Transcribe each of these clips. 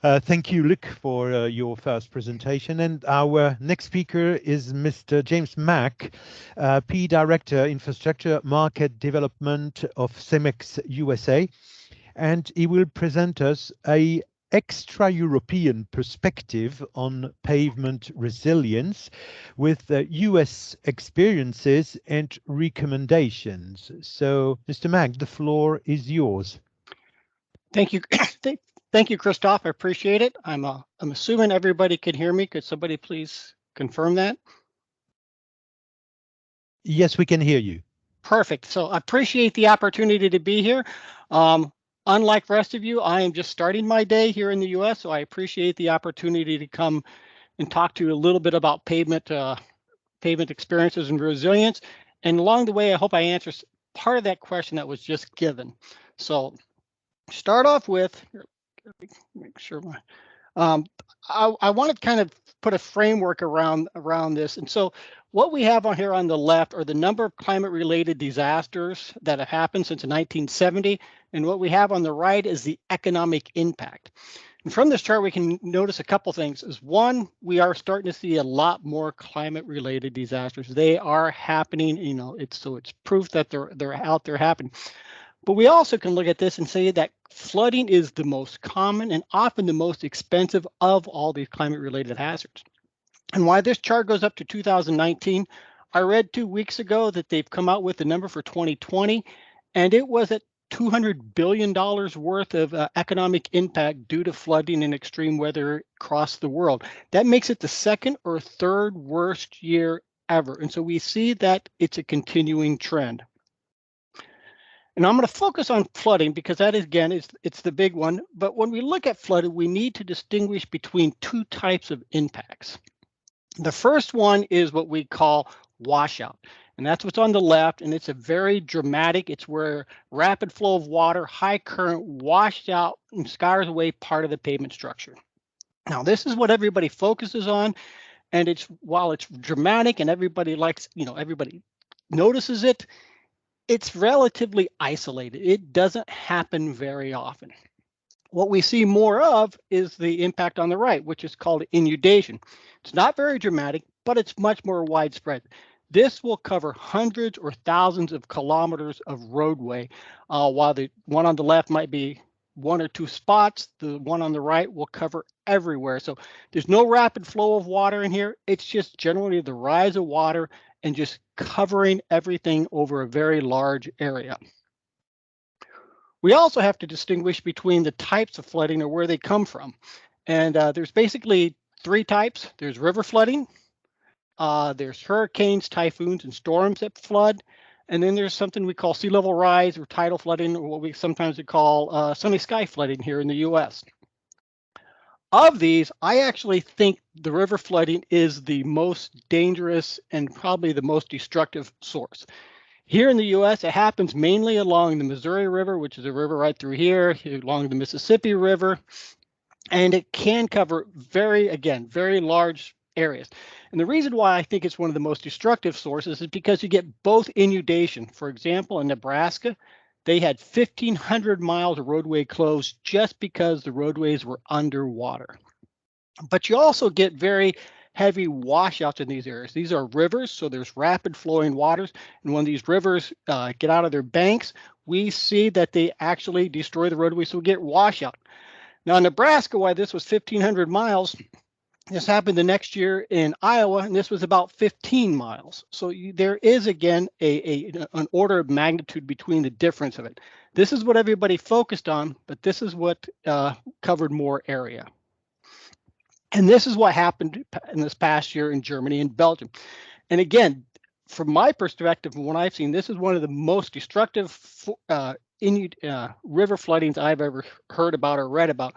Thank you, Luc, for your first presentation. And our next speaker is Mr. James Mack, PE Director, Infrastructure Market Development of Cemex USA. And he will present us a extra-European perspective on pavement resilience with US experiences and recommendations. So, Mr. Mack, the floor is yours. Thank you. Thank you, Christoph. I appreciate it. I'm assuming everybody can hear me. Could somebody please confirm that? Yes, we can hear you. Perfect. So I appreciate the opportunity to be here. Unlike the rest of you, I am just starting my day here in the US, so I appreciate the opportunity to come and talk to you a little bit about pavement experiences and resilience. And along the way, I hope I answer part of that question that was just given. So start off with, make sure I want to kind of put a framework around this. And so what we have on here on the left are the number of climate-related disasters that have happened since 1970. And what we have on the right is the economic impact. And from this chart, we can notice a couple things. Is one, we are starting to see a lot more climate-related disasters. They are happening, it's proof that they're out there happening. But we also can look at this and say that flooding is the most common and often the most expensive of all these climate-related hazards. And why this chart goes up to 2019, I read 2 weeks ago that they've come out with the number for 2020, and it was at $200 billion worth of economic impact due to flooding and extreme weather across the world. That makes it the second or third worst year ever. And so we see that it's a continuing trend. And I'm going to focus on flooding because that, again, it's the big one. But when we look at flooding, we need to distinguish between two types of impacts. The first one is what we call washout. And that's what's on the left. And it's a very dramatic, it's where rapid flow of water, high current washed out and scours away part of the pavement structure. Now, this is what everybody focuses on. And while it's dramatic and everybody likes, everybody notices it, it's relatively isolated. It doesn't happen very often. What we see more of is the impact on the right, which is called inundation. It's not very dramatic, but it's much more widespread. This will cover hundreds or thousands of kilometers of roadway, while the one on the left might be 1 or 2 spots. The one on the right will cover everywhere. So there's no rapid flow of water in here. It's just generally the rise of water and just covering everything over a very large area. We also have to distinguish between the types of flooding or where they come from. And there's basically 3 types. There's river flooding, there's hurricanes, typhoons, and storms that flood. And then there's something we call sea level rise or tidal flooding, or what we sometimes call sunny sky flooding here in the US. Of these, I actually think the river flooding is the most dangerous and probably the most destructive source. Here in the US, it happens mainly along the Missouri River, which is a river right through here, along the Mississippi River, and it can cover very large areas. And the reason why I think it's one of the most destructive sources is because you get both inundation. For example, in Nebraska, they had 1,500 miles of roadway closed just because the roadways were underwater. But you also get very heavy washouts in these areas. These are rivers, so there's rapid flowing waters. And when these rivers get out of their banks, we see that they actually destroy the roadway, so we get washout. Now, in Nebraska, why this was 1,500 miles, this happened the next year in Iowa, and this was about 15 miles. So there is, again, an order of magnitude between the difference of it. This is what everybody focused on, but this is what covered more area. And this is what happened in this past year in Germany and Belgium. And again, from my perspective, from what I've seen, this is one of the most destructive river floodings I've ever heard about or read about.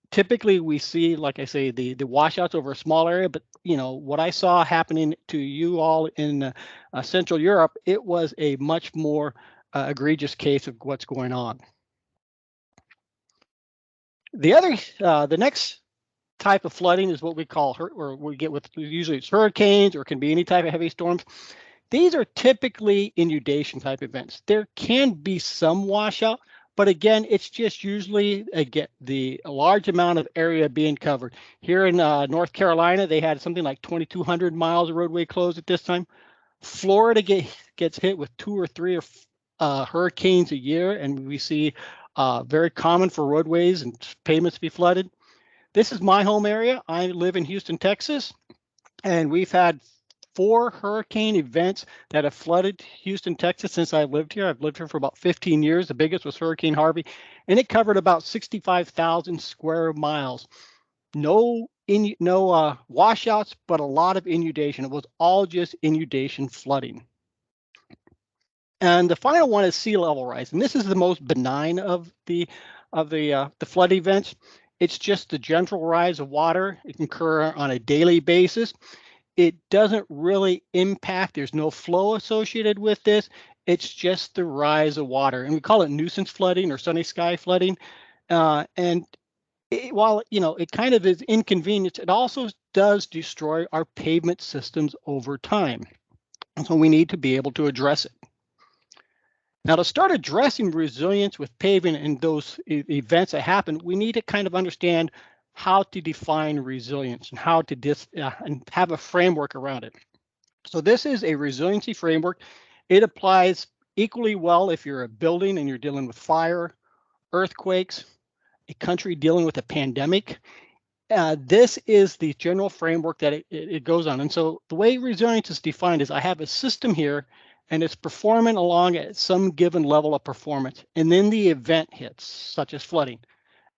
Typically, we see, like I say, the washouts over a small area, but what I saw happening to you all in Central Europe, it was a much more egregious case of what's going on. The next type of flooding is what we call, or we get with, usually it's hurricanes, or it can be any type of heavy storms. These are typically inundation type events. There can be some washout, But again, it's just usually the large amount of area being covered. Here in North Carolina, they had something like 2,200 miles of roadway closed at this time. Florida gets hit with 2 or 3 hurricanes a year, and we see very common for roadways and pavements to be flooded. This is my home area. I live in Houston, Texas, and we've had 4 hurricane events that have flooded Houston, Texas since I've lived here. I've lived here for about 15 years. The biggest was Hurricane Harvey, and it covered about 65,000 square miles. No washouts, but a lot of inundation. It was all just inundation flooding. And the final one is sea level rise, and this is the most benign of the flood events. It's just the general rise of water. It can occur on a daily basis. It doesn't really impact. There's no flow associated with this. It's just the rise of water, and we call it nuisance flooding or sunny sky flooding. While it kind of is inconvenient, it also does destroy our pavement systems over time. And so we need to be able to address it. Now, to start addressing resilience with paving and those events that happen, we need to kind of understand how to define resilience and how to and have a framework around it. So this is a resiliency framework. It applies equally well if you're a building and you're dealing with fire, earthquakes, a country dealing with a pandemic. This is the general framework that it goes on. And so the way resilience is defined is I have a system here and it's performing along at some given level of performance, and then the event hits, such as flooding.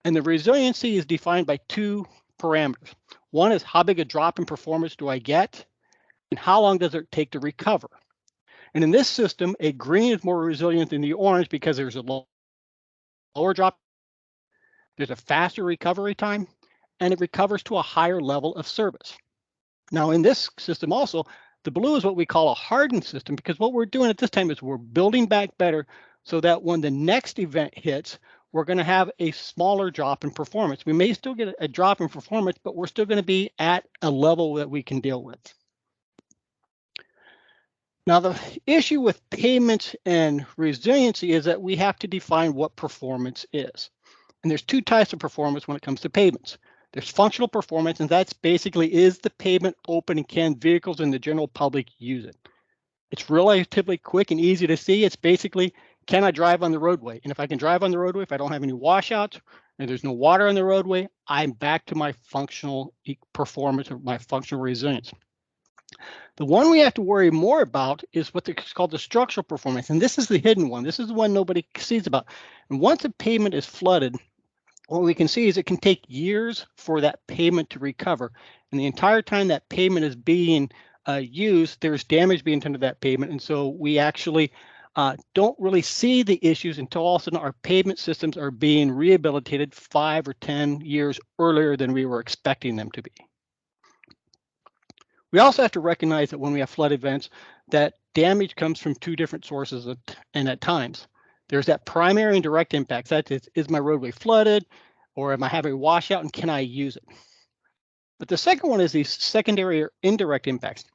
And the resiliency is defined by 2 parameters. One is how big a drop in performance do I get, and how long does it take to recover? And in this system, a green is more resilient than the orange because there's a lower drop, there's a faster recovery time, and it recovers to a higher level of service. Now, in this system also, the blue is what we call a hardened system, because what we're doing at this time is we're building back better so that when the next event hits, we're going to have a smaller drop in performance. We may still get a drop in performance, but we're still going to be at a level that we can deal with. Now, the issue with pavements and resiliency is that we have to define what performance is. And there's 2 types of performance when it comes to pavements. There's functional performance, and that's basically, is the pavement open and can vehicles and the general public use it? It's relatively quick and easy to see. It's basically, can I drive on the roadway? And if I can drive on the roadway, if I don't have any washouts and there's no water on the roadway, I'm back to my functional performance or my functional resilience. The one we have to worry more about is what's called the structural performance. And this is the hidden one. This is the one nobody sees about. And once a pavement is flooded, what we can see is it can take years for that pavement to recover. And the entire time that pavement is being used, there's damage being done to that pavement. And so we actually don't really see the issues until all of a sudden our pavement systems are being rehabilitated 5 or 10 years earlier than we were expecting them to be. We also have to recognize that when we have flood events, that damage comes from 2 different sources and at times. There's that primary and direct impacts. That is my roadway flooded, or am I having a washout and can I use it? But the second one is these secondary or indirect impacts.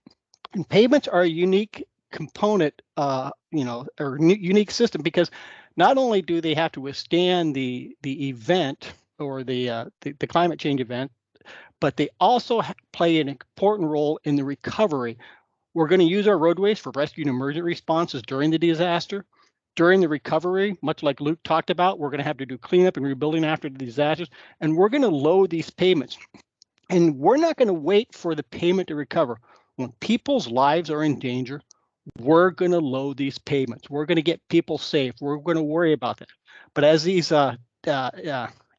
And pavements are a unique component, or unique system, because not only do they have to withstand the event or the climate change event, but they also play an important role in the recovery. We're going to use our roadways for rescue and emergent responses during the disaster. During the recovery, much like Luke talked about, we're going to have to do cleanup and rebuilding after the disasters, and we're going to load these pavements. And we're not going to wait for the pavement to recover. When people's lives are in danger, we're going to load these pavements. We're going to get people safe. We're going to worry about that. But as these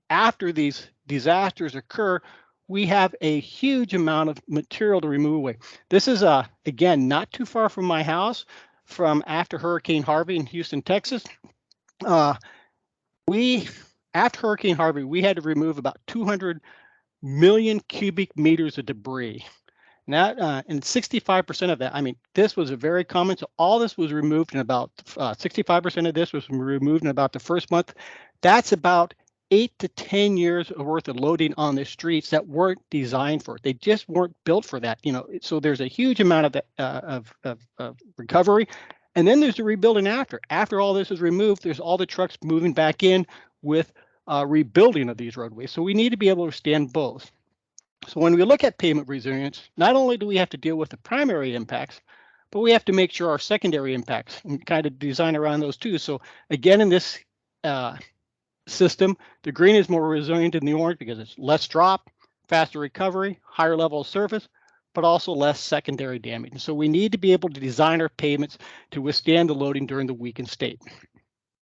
after these disasters occur, we have a huge amount of material to remove away. This is again not too far from my house. From after Hurricane Harvey in Houston, Texas, after Hurricane Harvey, we had to remove about 200 million cubic meters of debris. And that, and 65% of that, I mean, this was a very common. So all this was removed in about 65% of this was removed in about the first month. That's about 8 to 10 years worth of loading on the streets that weren't designed for it. They just weren't built for that, So there's a huge amount of recovery, And then there's the rebuilding after. After all this is removed, there's all the trucks moving back in with rebuilding of these roadways. So we need to be able to withstand both. So when we look at pavement resilience, not only do we have to deal with the primary impacts, but we have to make sure our secondary impacts and kind of design around those too. So again, in this system, the green is more resilient than the orange because it's less drop, faster recovery, higher level of surface, but also less secondary damage. And so we need to be able to design our pavements to withstand the loading during the weakened state.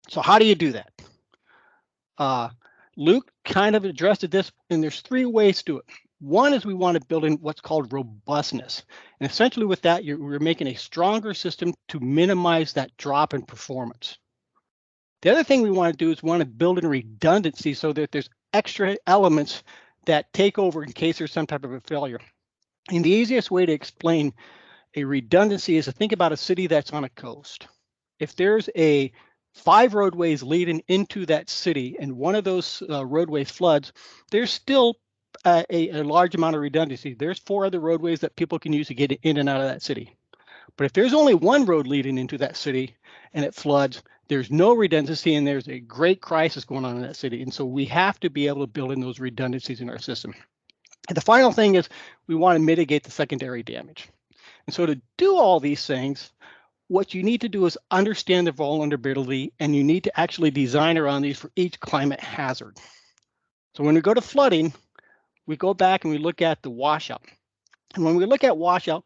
So how do you do that? Luke kind of addressed this, and there's 3 ways to do it. One is we want to build in what's called robustness. And essentially with that, we're making a stronger system to minimize that drop in performance. The other thing we want to do is we want to build in redundancy so that there's extra elements that take over in case there's some type of a failure. And the easiest way to explain a redundancy is to think about a city that's on a coast. If there's 5 roadways leading into that city and one of those roadways floods, there's still a large amount of redundancy. There's 4 other roadways that people can use to get in and out of that city. But if there's only one road leading into that city and it floods, there's no redundancy and there's a great crisis going on in that city. And so we have to be able to build in those redundancies in our system. And the final thing is we want to mitigate the secondary damage. And so to do all these things, what you need to do is understand the vulnerability, and you need to actually design around these for each climate hazard. So when we go to flooding, we go back and we look at the washout. And when we look at washout,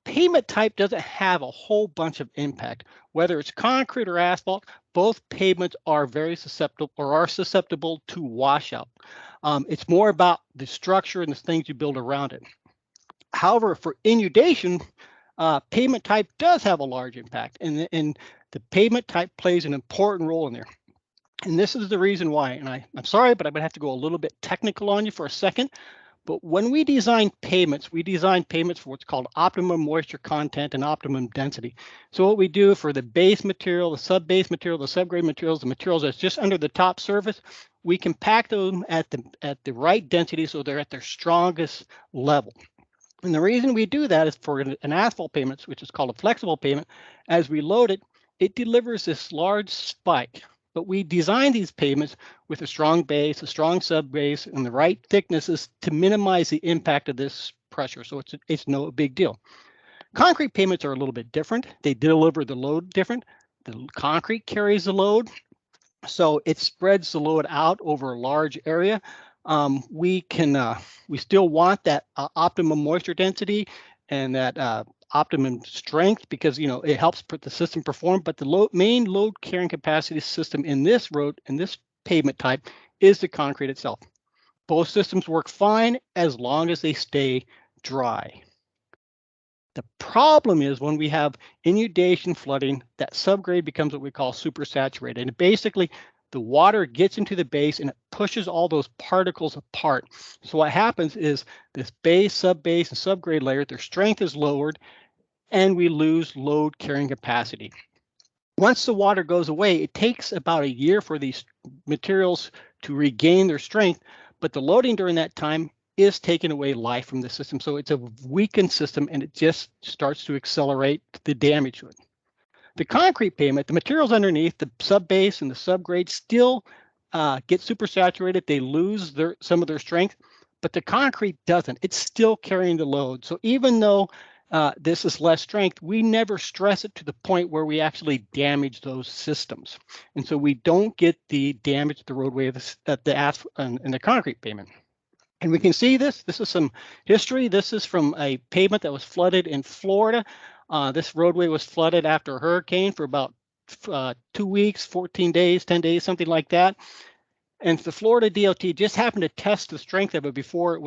pavement type doesn't have a whole bunch of impact. Whether it's concrete or asphalt, both pavements are very susceptible or are susceptible to washout. It's more about the structure and the things you build around it. However, for inundation, pavement type does have a large impact, and the pavement type plays an important role in there. And this is the reason why, and I'm sorry, but I'm gonna have to go a little bit technical on you for a second. But when we design pavements for what's called optimum moisture content and optimum density. So what we do for the base material, the sub-base material, the subgrade materials, the materials that's just under the top surface, we compact them at the right density so they're at their strongest level. And the reason we do that is for an asphalt pavement, which is called a flexible pavement, as we load it, it delivers this large spike. But we design these pavements with a strong base, a strong sub-base, and the right thicknesses to minimize the impact of this pressure. So it's no big deal. Concrete pavements are a little bit different. They deliver the load different. The concrete carries the load, so it spreads the load out over a large area. We still want that optimum moisture density and that optimum strength because it helps put the system perform. But the main load carrying capacity system in this pavement type is the concrete itself. Both systems work fine as long as they stay dry. The problem is when we have inundation flooding, that subgrade becomes what we call supersaturated, and basically the water gets into the base and it pushes all those particles apart. So what happens is this base, sub-base, and subgrade layer, their strength is lowered and we lose load carrying capacity. Once the water goes away, it takes about a year for these materials to regain their strength, but the loading during that time is taking away life from the system. So it's a weakened system and it just starts to accelerate the damage to it. The concrete pavement, the materials underneath, the sub-base and the subgrade still get supersaturated. They lose some of their strength, but the concrete doesn't. It's still carrying the load. So even though this is less strength, we never stress it to the point where we actually damage those systems. And so we don't get the damage to the roadway at the asphalt and the concrete pavement. And we can see this. This is some history. This is from a pavement that was flooded in Florida. This roadway was flooded after a hurricane for about 2 weeks, 14 days, 10 days, something like that. And the Florida DOT just happened to test the strength of it before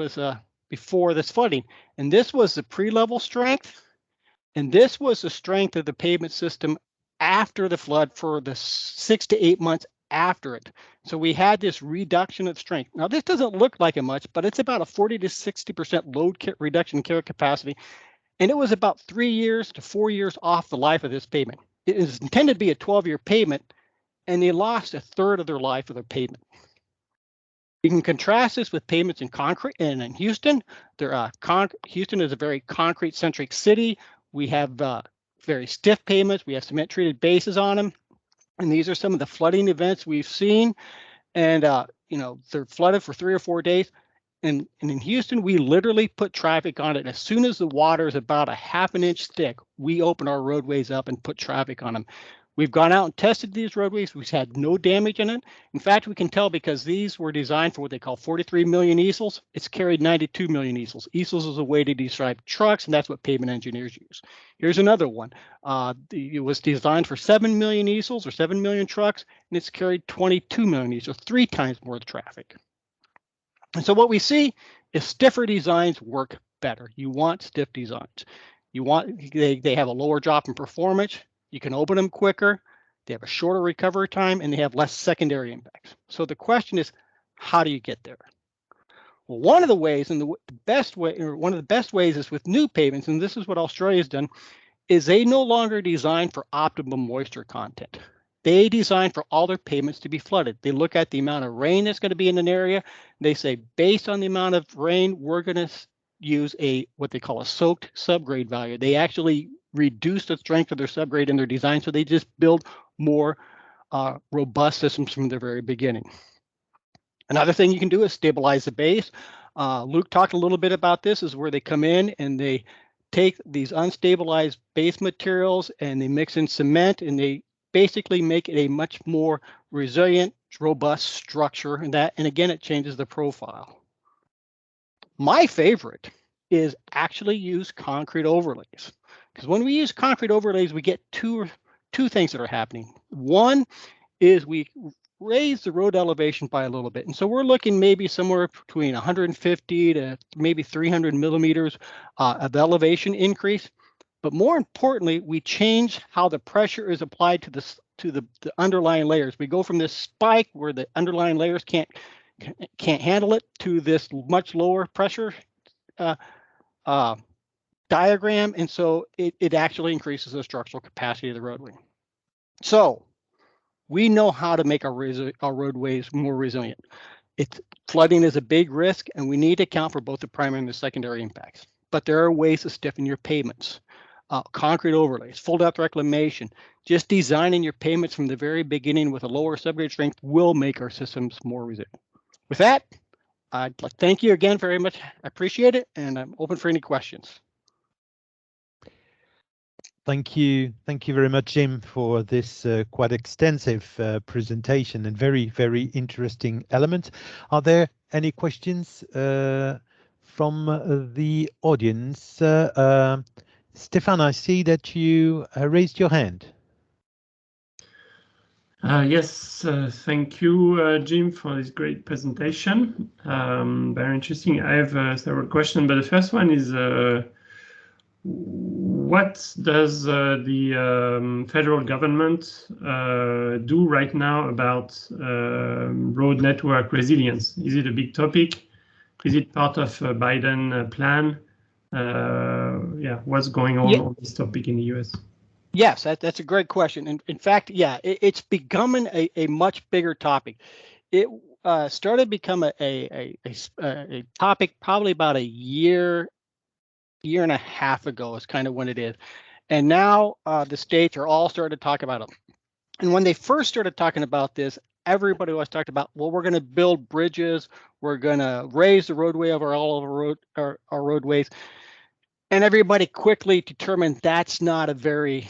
this flooding. And this was the pre-level strength. And this was the strength of the pavement system after the flood for the 6 to 8 months after it. So we had this reduction of strength. Now this doesn't look like it much, but it's about a 40 to 60% load reduction in carry capacity. And it was about 3 years to 4 years off the life of this pavement. It is intended to be a 12-year pavement, and they lost a third of their life of their pavement. You can contrast this with pavements in concrete and in Houston. Houston is a very concrete-centric city. We have very stiff pavements. We have cement treated bases on them. And these are some of the flooding events we've seen. And, you know, they're flooded for 3 or 4 days. And in Houston, we literally put traffic on it. As soon as the water is about a ½ inch thick, we open our roadways up and put traffic on them. We've gone out and tested these roadways. We've had no damage in it. In fact, we can tell because these were designed for what they call 43 million easels. It's carried 92 million easels. Easels is a way to describe trucks, and that's what pavement engineers use. Here's another one. It was designed for 7 million easels or 7 million trucks, and it's carried 22 million easels, 3 times more traffic. And so what we see is stiffer designs work better. You want stiff designs. You want they have a lower drop in performance. You can open them quicker, they have a shorter recovery time, and they have less secondary impacts. So the question is, how do you get there? Well, one of the ways, and the best way, or one of the best ways is with new pavements, and this is what Australia's done, is they no longer design for optimum moisture content. They design for all their pavements to be flooded. They look at the amount of rain that's going to be in an area. They say, based on the amount of rain, we're going to use what they call a soaked subgrade value. They actually reduce the strength of their subgrade in their design, so they just build more robust systems from the very beginning. Another thing you can do is stabilize the base. Luke talked a little bit about this, is where they come in and they take these unstabilized base materials and they mix in cement, and they basically make it a much more resilient, robust structure, and again, it changes the profile. My favorite is actually use concrete overlays. Because when we use concrete overlays, we get two things that are happening. One is we raise the road elevation by a little bit. And so we're looking maybe somewhere between 150 to maybe 300 millimeters of elevation increase. But more importantly, we change how the pressure is applied to the underlying layers. We go from this spike where the underlying layers can't handle it to this much lower pressure diagram, and so it actually increases the structural capacity of the roadway. So we know how to make our roadways more resilient. Flooding is a big risk, and we need to account for both the primary and the secondary impacts. But there are ways to stiffen your pavements. Concrete overlays, full depth reclamation, just designing your pavements from the very beginning with a lower subgrade strength will make our systems more resilient. With that, I'd like to thank you again very much. I appreciate it, and I'm open for any questions. Thank you very much, Jim, for this quite extensive presentation and very, very interesting elements. Are there any questions from the audience? Stefan, I see that you raised your hand. Yes, thank you, Jim, for this great presentation. Very interesting. I have several questions, but the first one is, what does the federal government do right now about road network resilience? Is it a big topic? Is it part of a Biden plan? Yeah, what's going on this topic in the US? Yes, that's a great question. And in fact, yeah, it's becoming a much bigger topic. It started become a topic probably about a year and a half ago is kind of when it is. And now the states are all starting to talk about it. And when they first started talking about this, everybody was talking about, well, we're going to build bridges, we're going to raise the roadway over all of our roadways. And everybody quickly determined that's not a very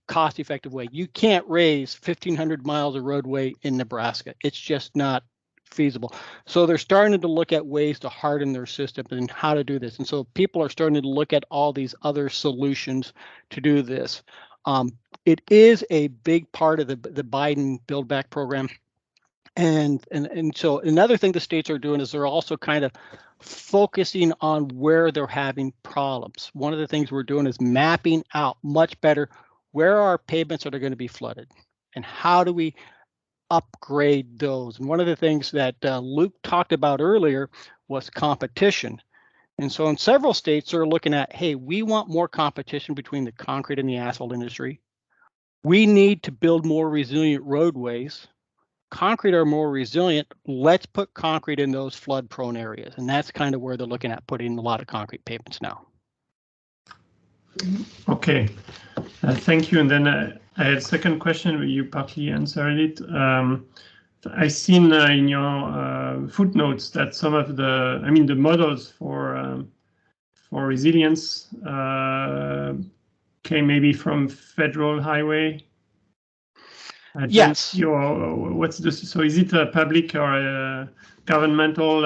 cost-effective way. You can't raise 1,500 miles of roadway in Nebraska. It's just not feasible. So they're starting to look at ways to harden their system and how to do this. And so people are starting to look at all these other solutions to do this. It is a big part of the Biden Build Back program. And so another thing the states are doing is they're also kind of focusing on where they're having problems. One of the things we're doing is mapping out much better where are pavements that are going to be flooded and how do we upgrade those. And one of the things that Luke talked about earlier was competition. And so in several states they're looking at, hey, we want more competition between the concrete and the asphalt industry. We need to build more resilient roadways. Concrete are more resilient. Let's put concrete in those flood prone areas. And that's kind of where they're looking at putting a lot of concrete pavements now. Okay. Thank you. And then I had a second question, you partly answered it. I've seen in your footnotes that some of the models for resilience came maybe from federal highway. Yes. So is it a public or a governmental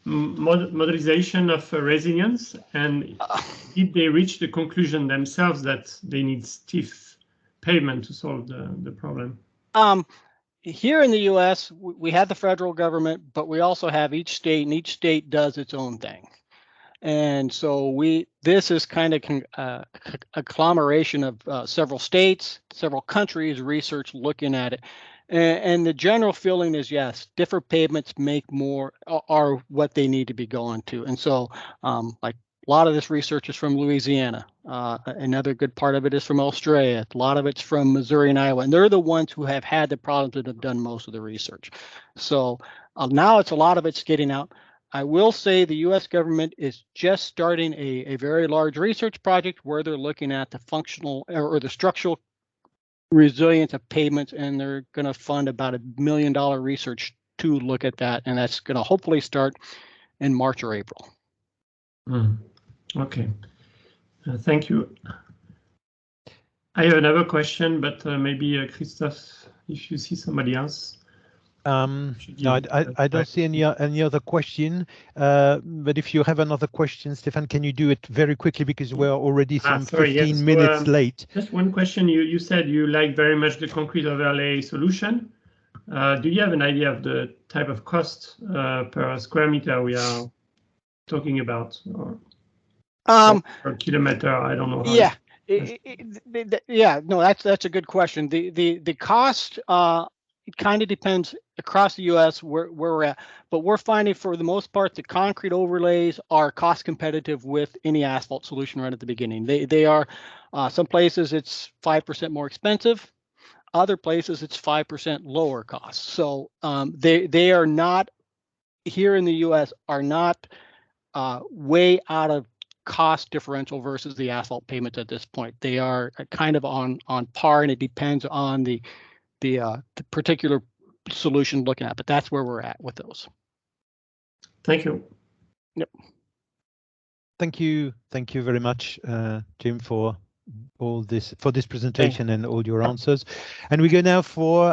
modelization of resilience? And did they reach the conclusion themselves that they need stiff pavement to solve the problem? Here in the U.S., we have the federal government, but we also have each state, and each state does its own thing. And so this is kind of a conglomeration of several states, several countries, research looking at it. And the general feeling is, yes, different pavements are what they need to be going to. And so like a lot of this research is from Louisiana. Another good part of it is from Australia. A lot of it's from Missouri and Iowa. And they're the ones who have had the problems that have done most of the research. So now a lot of it's getting out. I will say the U.S. government is just starting a very large research project where they're looking at the functional or the structural resilience of pavements, and they're going to fund about $1 million research to look at that, and that's going to hopefully start in March or April. Okay, thank you. I have another question, but maybe Christophe, if you see somebody else. No, I don't see any other question. But if you have another question, Stefan, can you do it very quickly because we're already 15 minutes late. Just one question. You said you like very much the concrete overlay solution. Do you have an idea of the type of cost per square meter we are talking about, or per kilometer? I don't know. Yeah. No, that's a good question. The cost. It kind of depends across the U.S. where we're at, but we're finding for the most part the concrete overlays are cost competitive with any asphalt solution right at the beginning. They are some places it's 5% more expensive, other places it's 5% lower cost. So they are not here in the U.S. are not way out of cost differential versus the asphalt payments at this point. They are kind of on par, and it depends on the particular solution looking at, but that's where we're at with those. Thank you. Yep. Thank you very much, Jim, for this presentation and all your answers. And we go now for